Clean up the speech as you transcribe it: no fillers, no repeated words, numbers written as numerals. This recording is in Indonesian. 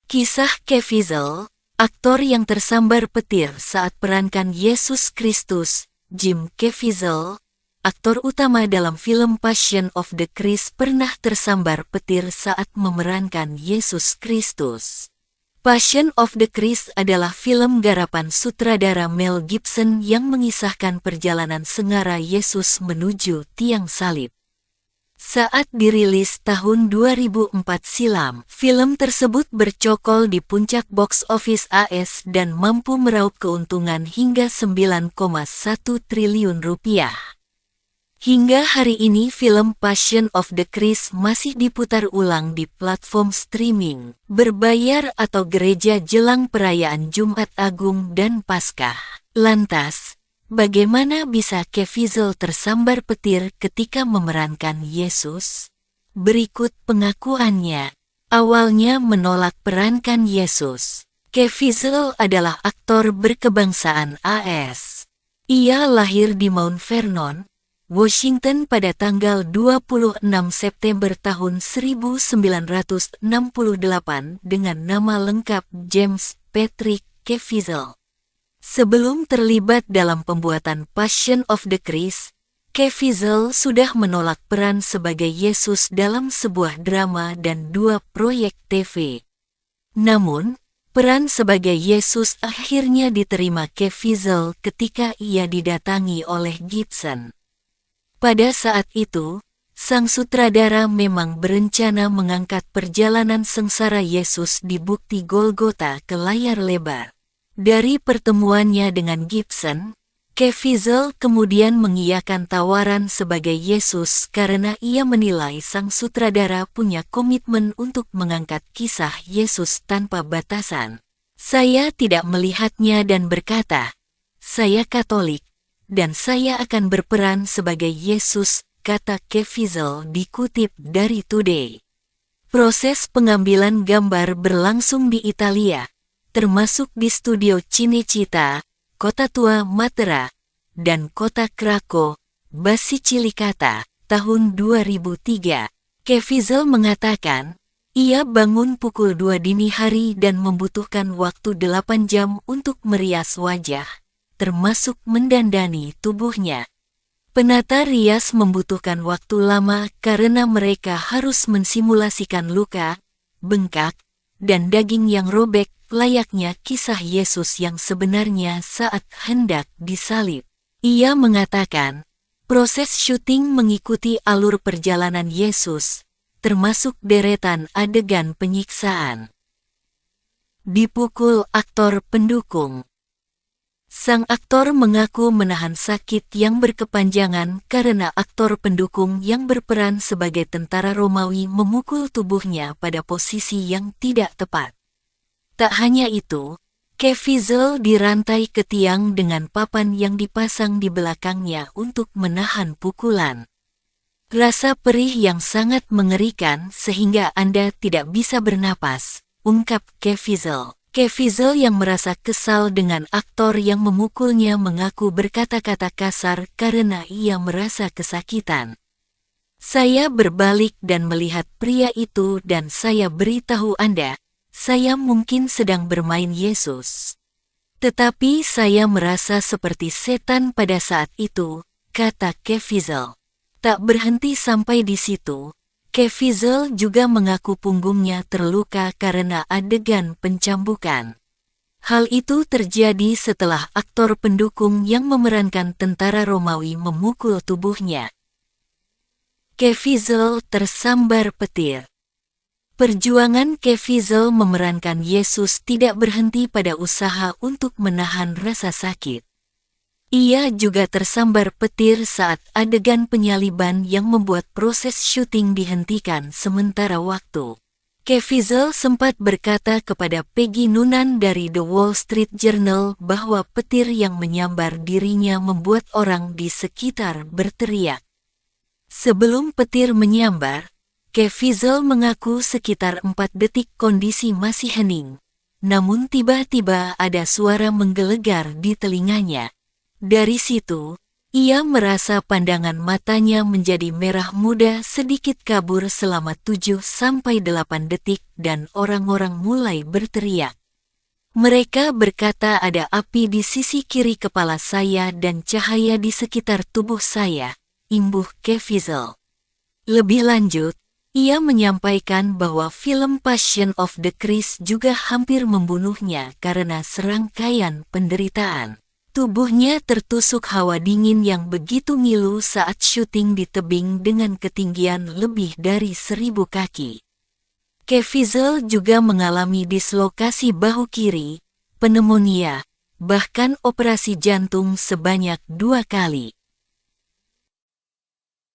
Kisah Caviezel, aktor yang tersambar petir saat perankan Yesus Kristus, Jim Caviezel, aktor utama dalam film Passion of the Christ, pernah tersambar petir saat memerankan Yesus Kristus. Passion of the Christ adalah film garapan sutradara Mel Gibson yang mengisahkan perjalanan sengara Yesus menuju tiang salib. Saat dirilis tahun 2004 silam, film tersebut bercokol di puncak box office AS dan mampu meraup keuntungan hingga 9,1 triliun rupiah. Hingga hari ini film Passion of the Christ masih diputar ulang di platform streaming berbayar atau gereja jelang perayaan Jumat Agung dan Paskah. Lantas, bagaimana bisa Caviezel tersambar petir ketika memerankan Yesus? Berikut pengakuannya. Awalnya menolak perankan Yesus. Caviezel adalah aktor berkebangsaan AS. Ia lahir di Mount Vernon, Washington pada tanggal 26 September tahun 1968 dengan nama lengkap James Patrick Caviezel. Sebelum terlibat dalam pembuatan Passion of the Christ, Caviezel sudah menolak peran sebagai Yesus dalam sebuah drama dan 2 proyek TV. Namun, peran sebagai Yesus akhirnya diterima Caviezel ketika ia didatangi oleh Gibson. Pada saat itu, sang sutradara memang berencana mengangkat perjalanan sengsara Yesus di bukti Golgota ke layar lebar. Dari pertemuannya dengan Gibson, Caviezel kemudian mengiyakan tawaran sebagai Yesus karena ia menilai sang sutradara punya komitmen untuk mengangkat kisah Yesus tanpa batasan. Saya tidak melihatnya dan berkata, "Saya Katolik, dan saya akan berperan sebagai Yesus," kata Caviezel dikutip dari Today. Proses pengambilan gambar berlangsung di Italia, termasuk di studio Cinecittà, Kota Tua Matera, dan Kota Krakow, Basilicata, tahun 2003. Caviezel mengatakan, ia bangun pukul 2 dini hari dan membutuhkan waktu 8 jam untuk merias wajah, termasuk mendandani tubuhnya. Penata rias membutuhkan waktu lama karena mereka harus mensimulasikan luka, bengkak, dan daging yang robek, layaknya kisah Yesus yang sebenarnya saat hendak disalib. Ia mengatakan, proses syuting mengikuti alur perjalanan Yesus, termasuk deretan adegan penyiksaan. Dipukul aktor pendukung. Sang aktor mengaku menahan sakit yang berkepanjangan karena aktor pendukung yang berperan sebagai tentara Romawi memukul tubuhnya pada posisi yang tidak tepat. Tak hanya itu, Caviezel dirantai ke tiang dengan papan yang dipasang di belakangnya untuk menahan pukulan. Rasa perih yang sangat mengerikan sehingga Anda tidak bisa bernapas, ungkap Caviezel. Caviezel yang merasa kesal dengan aktor yang memukulnya mengaku berkata-kata kasar karena ia merasa kesakitan. "Saya berbalik dan melihat pria itu dan saya beritahu Anda, saya mungkin sedang bermain Yesus. Tetapi saya merasa seperti setan pada saat itu," kata Caviezel. Tak berhenti sampai di situ. Caviezel juga mengaku punggungnya terluka karena adegan pencambukan. Hal itu terjadi setelah aktor pendukung yang memerankan tentara Romawi memukul tubuhnya. Caviezel tersambar petir. Perjuangan Caviezel memerankan Yesus tidak berhenti pada usaha untuk menahan rasa sakit. Ia juga tersambar petir saat adegan penyaliban yang membuat proses syuting dihentikan sementara waktu. Caviezel sempat berkata kepada Peggy Noonan dari The Wall Street Journal bahwa petir yang menyambar dirinya membuat orang di sekitar berteriak. Sebelum petir menyambar, Caviezel mengaku sekitar 4 detik kondisi masih hening. Namun tiba-tiba ada suara menggelegar di telinganya. Dari situ, Ia merasa pandangan matanya menjadi merah muda sedikit kabur selama 7-8 detik dan orang-orang mulai berteriak. Mereka berkata ada api di sisi kiri kepala saya dan cahaya di sekitar tubuh saya, imbuh Caviezel. Lebih lanjut, ia menyampaikan bahwa film Passion of the Christ juga hampir membunuhnya karena serangkaian penderitaan. Tubuhnya tertusuk hawa dingin yang begitu ngilu saat syuting di tebing dengan ketinggian lebih dari 1.000 kaki. Caviezel juga mengalami dislokasi bahu kiri, pneumonia, bahkan operasi jantung sebanyak 2 kali.